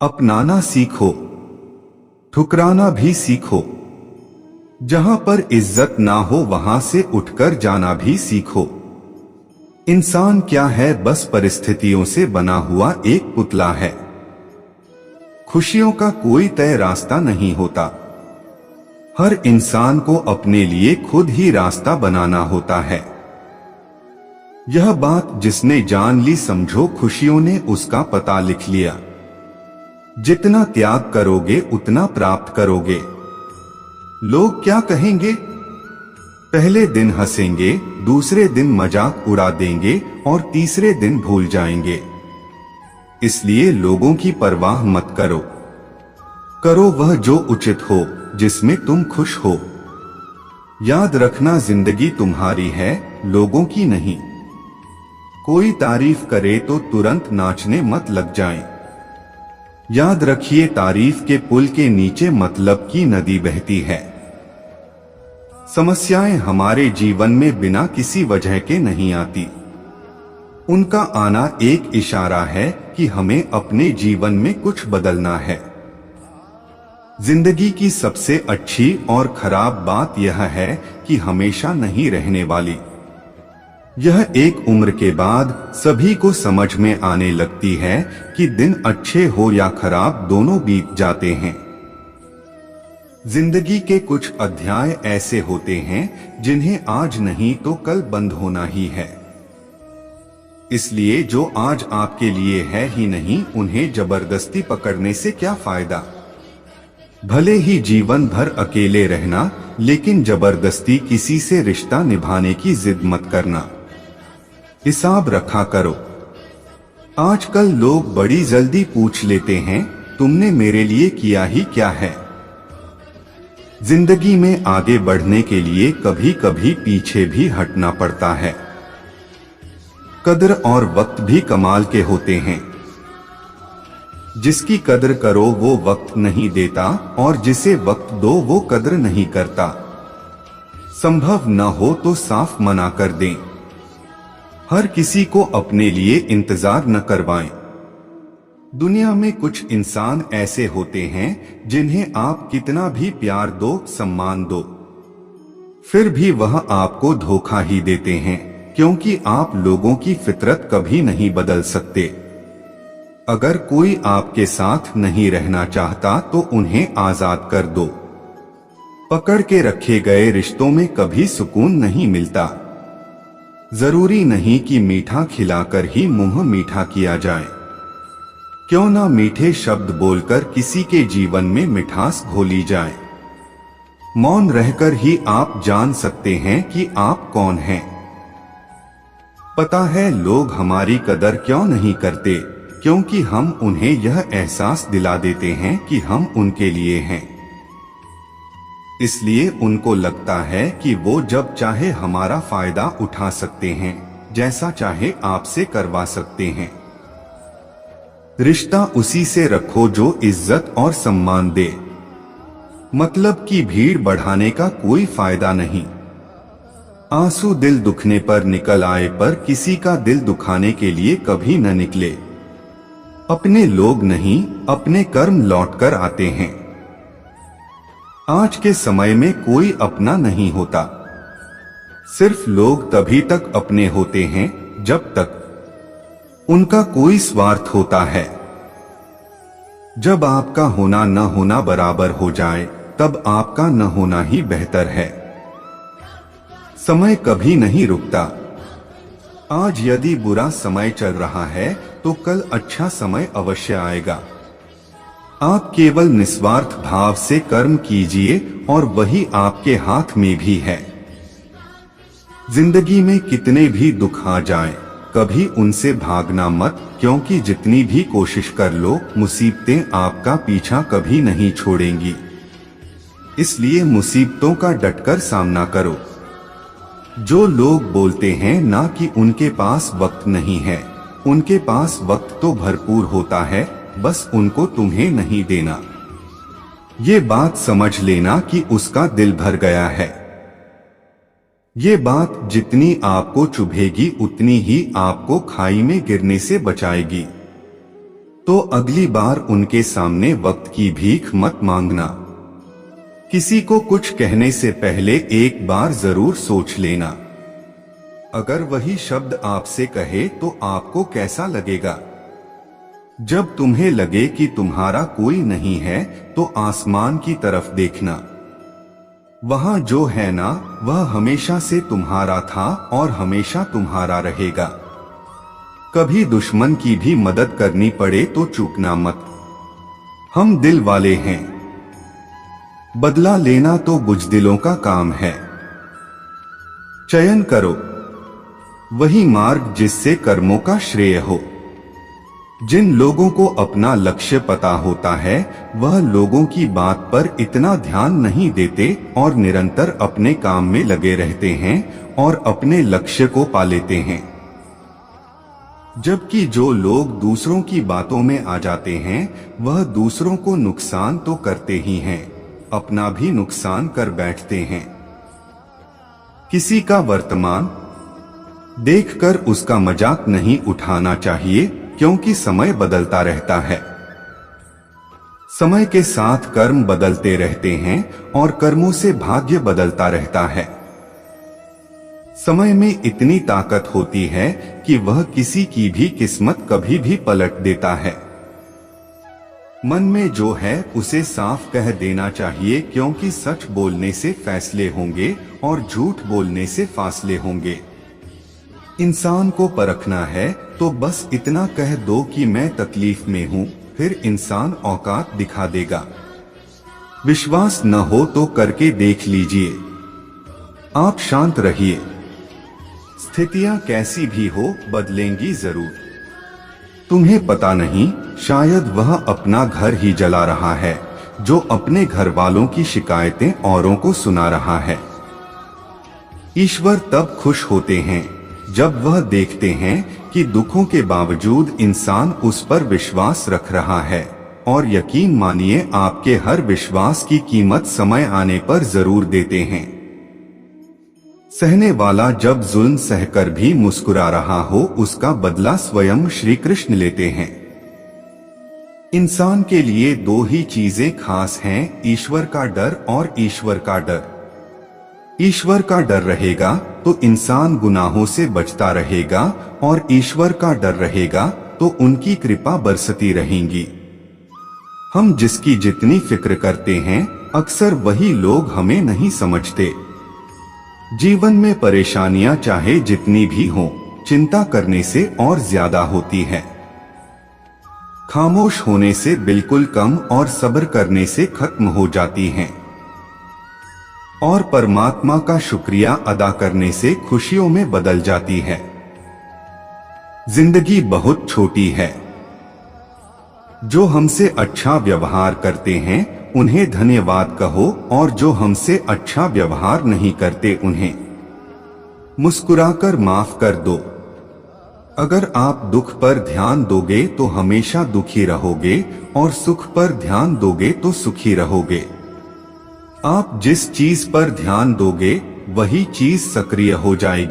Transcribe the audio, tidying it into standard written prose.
अपनाना सीखो, ठुकराना भी सीखो। जहां पर इज्जत ना हो वहां से उठकर जाना भी सीखो। इंसान क्या है, बस परिस्थितियों से बना हुआ एक पुतला है। खुशियों का कोई तय रास्ता नहीं होता। हर इंसान को अपने लिए खुद ही रास्ता बनाना होता है। यह बात जिसने जान ली, समझो खुशियों ने उसका पता लिख लिया। जितना त्याग करोगे उतना प्राप्त करोगे। लोग क्या कहेंगे? पहले दिन हंसेंगे, दूसरे दिन मजाक उड़ा देंगे और तीसरे दिन भूल जाएंगे। इसलिए लोगों की परवाह मत करो। करो वह जो उचित हो, जिसमें तुम खुश हो। याद रखना, जिंदगी तुम्हारी है, लोगों की नहीं। कोई तारीफ करे तो तुरंत नाचने मत लग जाएं। याद रखिए, तारीफ के पुल के नीचे मतलब की नदी बहती है। समस्याएं हमारे जीवन में बिना किसी वजह के नहीं आती। उनका आना एक इशारा है कि हमें अपने जीवन में कुछ बदलना है। जिंदगी की सबसे अच्छी और खराब बात यह है कि हमेशा नहीं रहने वाली। यह एक उम्र के बाद सभी को समझ में आने लगती है कि दिन अच्छे हो या खराब, दोनों बीत जाते हैं। जिंदगी के कुछ अध्याय ऐसे होते हैं जिन्हें आज नहीं तो कल बंद होना ही है। इसलिए जो आज आपके लिए है ही नहीं, उन्हें जबरदस्ती पकड़ने से क्या फायदा। भले ही जीवन भर अकेले रहना, लेकिन जबरदस्ती किसी से रिश्ता निभाने की जिद मत करना। हिसाब रखा करो। आजकल लोग बड़ी जल्दी पूछ लेते हैं, तुमने मेरे लिए किया ही क्या है। जिंदगी में आगे बढ़ने के लिए कभी कभी पीछे भी हटना पड़ता है। कद्र और वक्त भी कमाल के होते हैं। जिसकी कद्र करो वो वक्त नहीं देता, और जिसे वक्त दो वो कद्र नहीं करता। संभव न हो तो साफ मना कर दें। हर किसी को अपने लिए इंतजार न करवाएं। दुनिया में कुछ इंसान ऐसे होते हैं जिन्हें आप कितना भी प्यार दो, सम्मान दो, फिर भी वह आपको धोखा ही देते हैं, क्योंकि आप लोगों की फितरत कभी नहीं बदल सकते। अगर कोई आपके साथ नहीं रहना चाहता तो उन्हें आजाद कर दो। पकड़ के रखे गए रिश्तों में कभी सुकून नहीं मिलता। जरूरी नहीं कि मीठा खिलाकर ही मुंह मीठा किया जाए। क्यों ना मीठे शब्द बोलकर किसी के जीवन में मिठास घोली जाए। मौन रहकर ही आप जान सकते हैं कि आप कौन हैं। पता है लोग हमारी कदर क्यों नहीं करते, क्योंकि हम उन्हें यह एहसास दिला देते हैं कि हम उनके लिए हैं। इसलिए उनको लगता है कि वो जब चाहे हमारा फायदा उठा सकते हैं, जैसा चाहे आपसे करवा सकते हैं। रिश्ता उसी से रखो जो इज्जत और सम्मान दे। मतलब की भीड़ बढ़ाने का कोई फायदा नहीं। आंसू दिल दुखने पर निकल आए, पर किसी का दिल दुखाने के लिए कभी न निकले। अपने लोग नहीं, अपने कर्म लौटकर आते हैं। आज के समय में कोई अपना नहीं होता। सिर्फ लोग तभी तक अपने होते हैं जब तक उनका कोई स्वार्थ होता है। जब आपका होना न होना बराबर हो जाए, तब आपका न होना ही बेहतर है। समय कभी नहीं रुकता। आज यदि बुरा समय चल रहा है तो कल अच्छा समय अवश्य आएगा। आप केवल निस्वार्थ भाव से कर्म कीजिए और वही आपके हाथ में भी है। जिंदगी में कितने भी दुख आ जाएं, कभी उनसे भागना मत, क्योंकि जितनी भी कोशिश कर लो, मुसीबतें आपका पीछा कभी नहीं छोड़ेंगी। इसलिए मुसीबतों का डटकर सामना करो। जो लोग बोलते हैं ना कि उनके पास वक्त नहीं है, उनके पास वक्त तो भरपूर होता है, बस उनको तुम्हें नहीं देना। ये बात समझ लेना कि उसका दिल भर गया है। ये बात जितनी आपको चुभेगी उतनी ही आपको खाई में गिरने से बचाएगी। तो अगली बार उनके सामने वक्त की भीख मत मांगना। किसी को कुछ कहने से पहले एक बार जरूर सोच लेना। अगर वही शब्द आपसे कहे तो आपको कैसा लगेगा? जब तुम्हें लगे कि तुम्हारा कोई नहीं है तो आसमान की तरफ देखना। वहां जो है ना, वह हमेशा से तुम्हारा था और हमेशा तुम्हारा रहेगा। कभी दुश्मन की भी मदद करनी पड़े तो चूकना मत। हम दिल वाले हैं, बदला लेना तो बुजदिलों का काम है। चयन करो वही मार्ग जिससे कर्मों का श्रेय हो। जिन लोगों को अपना लक्ष्य पता होता है वह लोगों की बात पर इतना ध्यान नहीं देते और निरंतर अपने काम में लगे रहते हैं और अपने लक्ष्य को पा लेते हैं। जबकि जो लोग दूसरों की बातों में आ जाते हैं वह दूसरों को नुकसान तो करते ही हैं, अपना भी नुकसान कर बैठते हैं। किसी का वर्तमान देखकर उसका मजाक नहीं उठाना चाहिए, क्योंकि समय बदलता रहता है। समय के साथ कर्म बदलते रहते हैं और कर्मों से भाग्य बदलता रहता है। समय में इतनी ताकत होती है कि वह किसी की भी किस्मत कभी भी पलट देता है। मन में जो है उसे साफ कह देना चाहिए, क्योंकि सच बोलने से फैसले होंगे और झूठ बोलने से फासले होंगे। इंसान को परखना है तो बस इतना कह दो कि मैं तकलीफ में हूँ, फिर इंसान औकात दिखा देगा। विश्वास न हो तो करके देख लीजिए। आप शांत रहिए, स्थितियां कैसी भी हो बदलेंगी जरूर। तुम्हें पता नहीं, शायद वह अपना घर ही जला रहा है जो अपने घर वालों की शिकायतें औरों को सुना रहा है। ईश्वर तब खुश होते हैं जब वह देखते हैं कि दुखों के बावजूद इंसान उस पर विश्वास रख रहा है, और यकीन मानिए आपके हर विश्वास की कीमत समय आने पर जरूर देते हैं। सहने वाला जब जुल्म सहकर भी मुस्कुरा रहा हो उसका बदला स्वयं श्री कृष्ण लेते हैं। इंसान के लिए दो ही चीजें खास हैं, ईश्वर का डर और ईश्वर का डर। ईश्वर का डर रहेगा तो इंसान गुनाहों से बचता रहेगा और ईश्वर का डर रहेगा तो उनकी कृपा बरसती रहेंगी। हम जिसकी जितनी फिक्र करते हैं अक्सर वही लोग हमें नहीं समझते। जीवन में परेशानियां चाहे जितनी भी हों, चिंता करने से और ज्यादा होती है। खामोश होने से बिल्कुल कम और सब्र करने से खत्म हो जाती हैं। और परमात्मा का शुक्रिया अदा करने से खुशियों में बदल जाती है। जिंदगी बहुत छोटी है। जो हमसे अच्छा व्यवहार करते हैं उन्हें धन्यवाद कहो, और जो हमसे अच्छा व्यवहार नहीं करते उन्हें मुस्कुराकर माफ कर दो। अगर आप दुख पर ध्यान दोगे तो हमेशा दुखी रहोगे, और सुख पर ध्यान दोगे तो सुखी रहोगे। आप जिस चीज पर ध्यान दोगे वही चीज सक्रिय हो जाएगी।